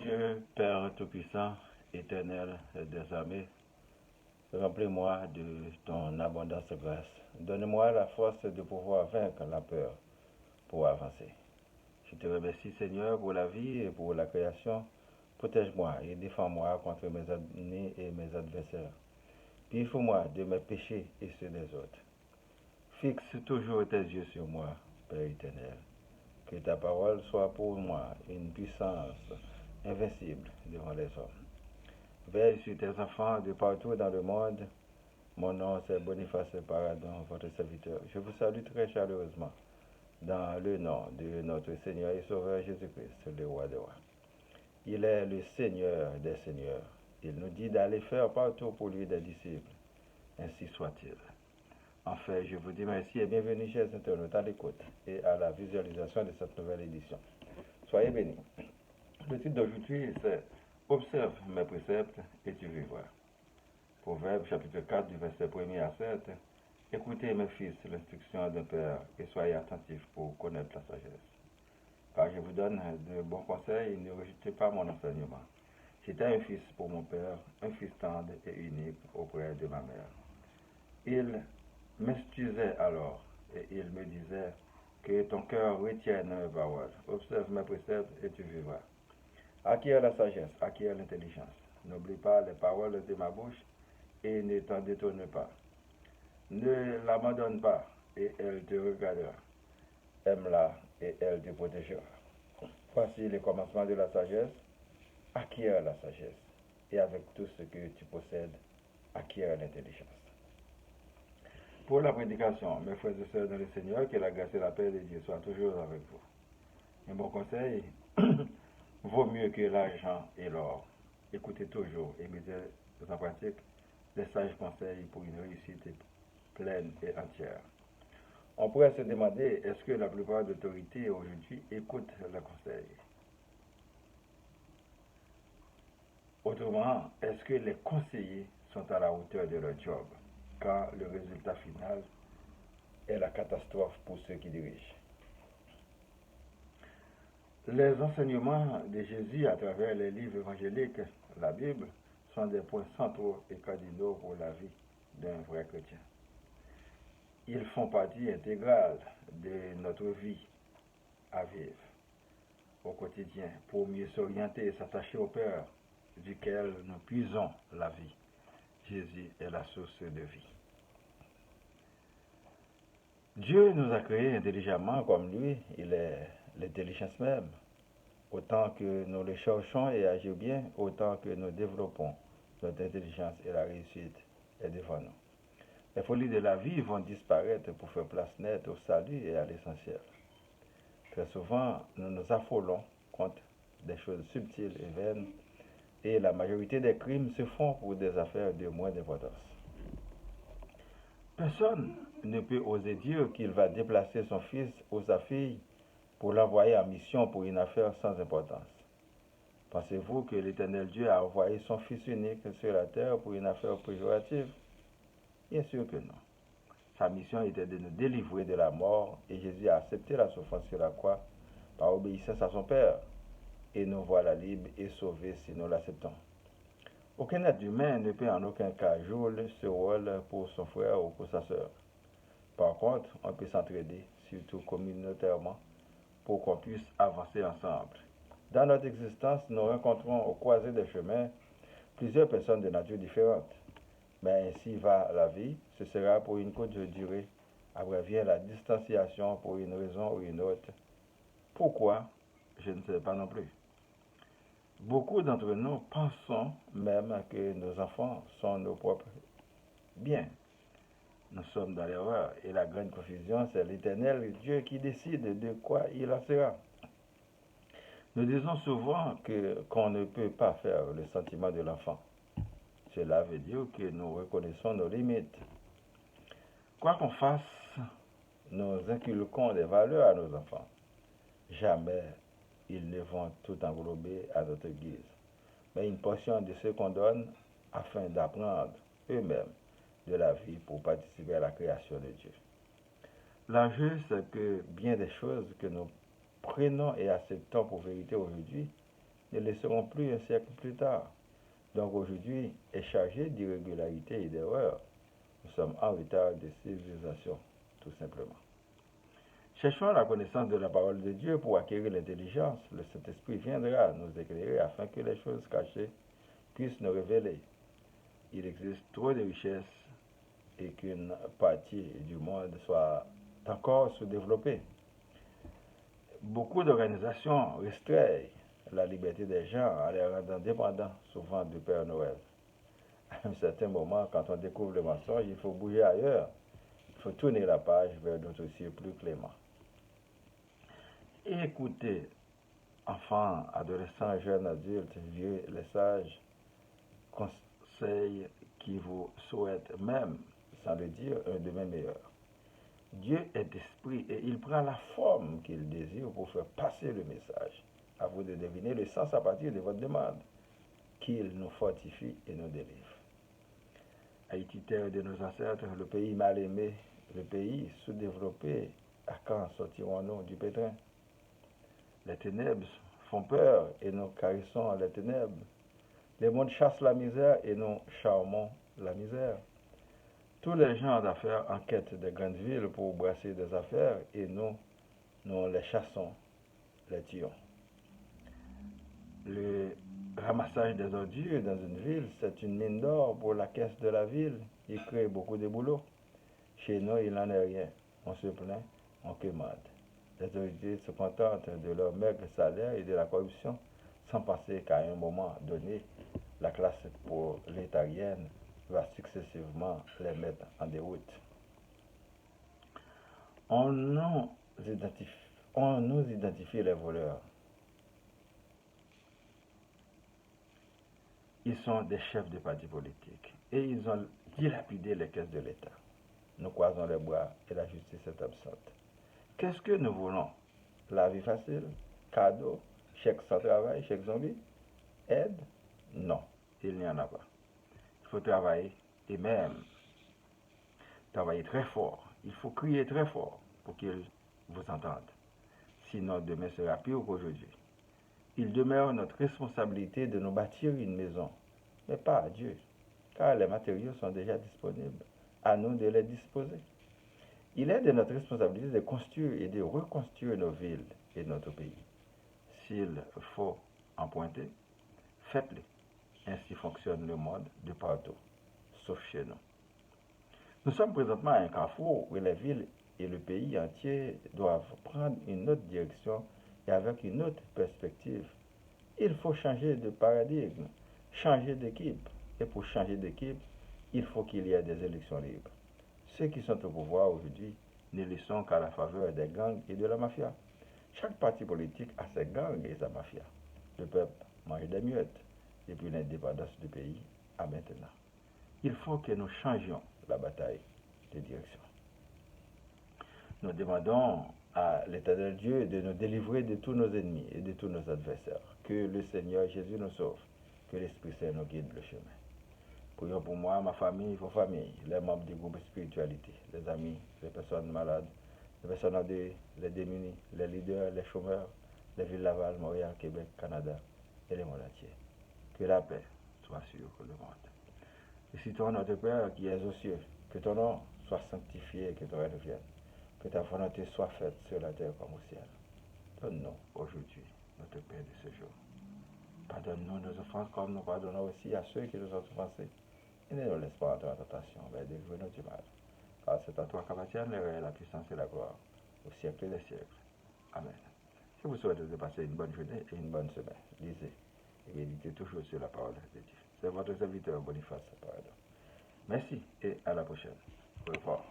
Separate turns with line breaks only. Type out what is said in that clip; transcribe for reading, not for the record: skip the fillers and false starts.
Dieu, Père Tout-Puissant, éternel des armées, remplis-moi de ton abondance de grâce. Donne-moi la force de pouvoir vaincre la peur pour avancer. Je te remercie, Seigneur, pour la vie et pour la création. Protège-moi et défends-moi contre mes ennemis et mes adversaires. Purifie-moi de mes péchés et ceux des autres. Fixe toujours tes yeux sur moi, Père éternel. Que ta parole soit pour moi une puissance invincible devant les hommes. Veille sur tes enfants de partout dans le monde. Mon nom c'est Boniface Paradon, votre serviteur. Je vous salue très chaleureusement dans le nom de notre Seigneur et Sauveur Jésus-Christ, le roi des rois. Il est le Seigneur des seigneurs. Il nous dit d'aller faire partout pour lui des disciples. Ainsi soit-il. Enfin, je vous dis merci et bienvenue, chers internautes, à l'écoute et à la visualisation de cette nouvelle édition. Soyez bénis. Le titre d'aujourd'hui, c'est Observe mes préceptes et tu vivras. Proverbe chapitre 4 du verset 1er à 7. Écoutez mes fils l'instruction d'un père et soyez attentifs pour connaître la sagesse. Car je vous donne de bons conseils, ne rejetez pas mon enseignement. J'étais un fils pour mon père, un fils tendre et unique auprès de ma mère. Il m'instruisait alors et il me disait que ton cœur retienne mes paroles. Observe mes préceptes et tu vivras. Acquiert la sagesse, acquiert l'intelligence. N'oublie pas les paroles de ma bouche et ne t'en détourne pas. Ne l'abandonne pas et elle te regardera. Aime-la et elle te protégera. Voici les commencements de la sagesse. Acquiert la sagesse et avec tout ce que tu possèdes, acquiert l'intelligence. Pour la prédication, mes frères et sœurs dans le Seigneur, que la grâce et la paix de Dieu soient toujours avec vous. Un bon conseil vaut mieux que l'argent et l'or. Écoutez toujours et mettez en pratique les sages conseils pour une réussite pleine et entière. On pourrait se demander, est-ce que la plupart d'autorités aujourd'hui écoutent les conseils? Autrement, est-ce que les conseillers sont à la hauteur de leur job, car le résultat final est la catastrophe pour ceux qui dirigent? Les enseignements de Jésus à travers les livres évangéliques, la Bible, sont des points centraux et cardinaux pour la vie d'un vrai chrétien. Ils font partie intégrale de notre vie à vivre au quotidien pour mieux s'orienter et s'attacher au Père duquel nous puisons la vie. Jésus est la source de vie. Dieu nous a créés intelligemment comme lui, il est l'intelligence même. Autant que nous le cherchons et agissons bien, autant que nous développons notre intelligence et la réussite est devant nous. Les folies de la vie vont disparaître pour faire place nette au salut et à l'essentiel. Très souvent, nous nous affolons contre des choses subtiles et vaines, et la majorité des crimes se font pour des affaires de moins d'importance. Personne ne peut oser dire qu'il va déplacer son fils ou sa fille pour l'envoyer en mission pour une affaire sans importance. Pensez-vous que l'Éternel Dieu a envoyé son Fils unique sur la terre pour une affaire péjorative? Bien sûr que non. Sa mission était de nous délivrer de la mort et Jésus a accepté la souffrance sur la croix par obéissance à son Père. Et nous voilà libres et sauvés si nous l'acceptons. Aucun être humain ne peut en aucun cas jouer ce rôle pour son frère ou pour sa sœur. Par contre, on peut s'entraider, surtout communautairement, pour qu'on puisse avancer ensemble. Dans notre existence, nous rencontrons au croisé des chemins plusieurs personnes de nature différente. Mais ainsi va la vie, ce sera pour une courte durée. Après vient la distanciation pour une raison ou une autre. Pourquoi? Je ne sais pas non plus. Beaucoup d'entre nous pensons même que nos enfants sont nos propres biens. Nous sommes dans l'erreur et la grande confusion, c'est l'Éternel Dieu qui décide de quoi il en sera. Nous disons souvent qu'on ne peut pas faire le sentiment de l'enfant. Cela veut dire que nous reconnaissons nos limites. Quoi qu'on fasse, nous inculquons des valeurs à nos enfants. Jamais ils ne vont tout englober à notre guise, mais une portion de ce qu'on donne afin d'apprendre eux-mêmes de la vie pour participer à la création de Dieu. L'enjeu, c'est que bien des choses que nous prenons et acceptons pour vérité aujourd'hui ne le seront plus un siècle plus tard. Donc aujourd'hui est chargé d'irrégularités et d'erreurs. Nous sommes en retard de civilisation, tout simplement. Cherchons la connaissance de la parole de Dieu pour acquérir l'intelligence. Le Saint-Esprit viendra nous éclairer afin que les choses cachées puissent nous révéler. Il existe trop de richesses et qu'une partie du monde soit encore sous-développée. Beaucoup d'organisations restreignent la liberté des gens en les rendant dépendants, souvent du Père Noël. À un certain moment, quand on découvre le mensonge, il faut bouger ailleurs. Il faut tourner la page vers d'autres cieux plus cléments. Et écoutez, enfants, adolescents, jeunes adultes, vieux, les sages, conseils qui vous souhaitent même, sans le dire, un demain meilleur. Dieu est esprit et il prend la forme qu'il désire pour faire passer le message. À vous de deviner le sens à partir de votre demande. Qu'il nous fortifie et nous délivre. Haïti, terre de nos ancêtres, le pays mal aimé, le pays sous-développé, à quand sortirons-nous du pétrin? Les ténèbres font peur et nous caressons les ténèbres. Les mondes chassent la misère et nous charmons la misère. Tous les gens d'affaires en quête des grandes villes pour brasser des affaires et nous les chassons, les tuons. Le ramassage des ordures dans une ville, c'est une mine d'or pour la caisse de la ville. Il crée beaucoup de boulot. Chez nous, il n'en est rien. On se plaint, on quémande. Les autorités se contentent de leur maigre salaire et de la corruption, sans penser qu'à un moment donné, la classe prolétarienne va successivement les mettre en déroute. On nous identifie les voleurs. Ils sont des chefs de partis politiques et ils ont dilapidé les caisses de l'État. Nous croisons les bras et la justice est absente. Qu'est-ce que nous voulons? La vie facile? Cadeau? Chèque sans travail? Chèque zombie? Aide? Non, il n'y en a pas. Il faut travailler et même travailler très fort. Il faut crier très fort pour qu'ils vous entendent. Sinon, demain sera pire qu'aujourd'hui. Il demeure notre responsabilité de nous bâtir une maison, mais pas à Dieu, car les matériaux sont déjà disponibles. À nous de les disposer. Il est de notre responsabilité de construire et de reconstruire nos villes et notre pays. S'il faut emprunter, faites-le. Ainsi fonctionne le monde de partout, sauf chez nous. Nous sommes présentement à un carrefour où les villes et le pays entier doivent prendre une autre direction et avec une autre perspective. Il faut changer de paradigme, changer d'équipe. Et pour changer d'équipe, il faut qu'il y ait des élections libres. Ceux qui sont au pouvoir aujourd'hui ne le sont qu'à la faveur des gangs et de la mafia. Chaque parti politique a ses gangs et sa mafia. Le peuple mange des miettes depuis l'indépendance du pays à maintenant. Il faut que nous changions la bataille de direction. Nous demandons à l'Éternel Dieu de nous délivrer de tous nos ennemis et de tous nos adversaires. Que le Seigneur Jésus nous sauve, que l'Esprit Saint nous guide le chemin. Prions pour moi, ma famille, vos familles, les membres du groupe Spiritualité, les amis, les personnes malades, les personnes endeuillées, les démunis, les leaders, les chômeurs, les villes Laval, Montréal, Québec, Canada et le monde entier. Que la paix soit sur le monde. Et citons notre Père qui es aux cieux, que ton nom soit sanctifié et que ton règne vienne. Que ta volonté soit faite sur la terre comme au ciel. Donne-nous aujourd'hui notre pain de ce jour. Pardonne-nous nos offenses comme nous pardonnons aussi à ceux qui nous ont offensés. Et ne nous laisse pas entrer en tentation, mais délivre-nous du mal. Car c'est à toi qu'appartiennent les règnes, la puissance et la gloire, au siècle des siècles. Amen. Je vous souhaite de passer une bonne journée et une bonne semaine. Lisez et méditez toujours sur la parole de Dieu. C'est votre serviteur Boniface. Pardon. Merci et à la prochaine. Au revoir.